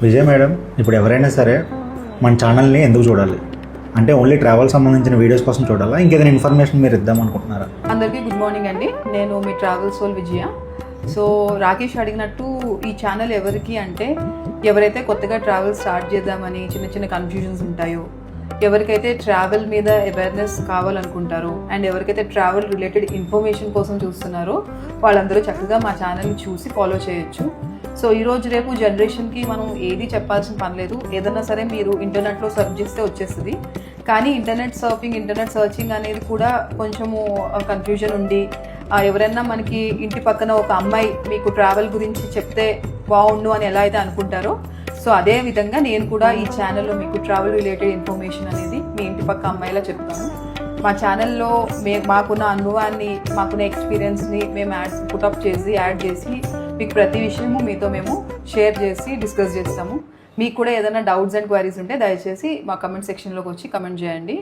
Vijay madam, ఇప్పుడు ఎవరైనా సరే మన ఛానల్ని ఎందుకు చూడాలి? అంటే ఓన్లీ ట్రావెల్ సంబంధించిన వీడియోస్ కోసం చూడాలా, ఇంకేదైనా ఇన్ఫర్మేషన్ మీరు ఇద్దాం అనుకుంటున్నారా? అందరికీ గుడ్ మార్నింగ్ అండి. నేను మీ ట్రావెల్ సోల్ విజయ. సో రాకేష్ అడిగినట్టు ఈ ఛానల్ ఎవరికి అంటే, ఎవరైతే కొత్తగా ట్రావెల్ స్టార్ట్ చేద్దామని చిన్న చిన్న కన్ఫ్యూజన్స్ ఉంటాయో, ఎవరికైతే ట్రావెల్ మీద అవేర్నెస్ కావాలనుకుంటారో అండ్ ఎవరికైతే ట్రావెల్ రిలేటెడ్ ఇన్ఫర్మేషన్ కోసం చూస్తున్నారో వాళ్ళందరూ చక్కగా మా ఛానల్ని చూసి ఫాలో చేయొచ్చు. సో ఈరోజు రేపు జనరేషన్కి మనం ఏది చెప్పాల్సిన పని లేదు. ఏదన్నా సరే మీరు ఇంటర్నెట్లో సర్చ్ చేస్తే వచ్చేస్తుంది. కానీ ఇంటర్నెట్ సర్ఫింగ్, ఇంటర్నెట్ సర్చింగ్ అనేది కూడా కొంచెము కన్ఫ్యూజన్ ఉండి, ఎవరైనా మనకి ఇంటి పక్కన ఒక అమ్మాయి మీకు ట్రావెల్ గురించి చెప్తే బాగుండు అని ఎలా అయితే అనుకుంటారో, సో అదే విధంగా నేను కూడా ఈ ఛానల్లో మీకు ట్రావెల్ రిలేటెడ్ ఇన్ఫర్మేషన్ అనేది మీ ఇంటి పక్క అమ్మాయిలా చెప్తాను. మా ఛానల్లో మాకున్న అనుభవాన్ని, మాకున్న ఎక్స్పీరియన్స్ని మేము పుటప్ చేసి యాడ్ చేసి మీకు ప్రతి విషయము మీతో మేము షేర్ చేసి డిస్కస్ చేస్తాము. మీకు కూడా ఏదైనా డౌట్స్ అండ్ క్వైరీస్ ఉంటే దయచేసి మా కమెంట్ సెక్షన్లోకి వచ్చి కమెంట్ చేయండి.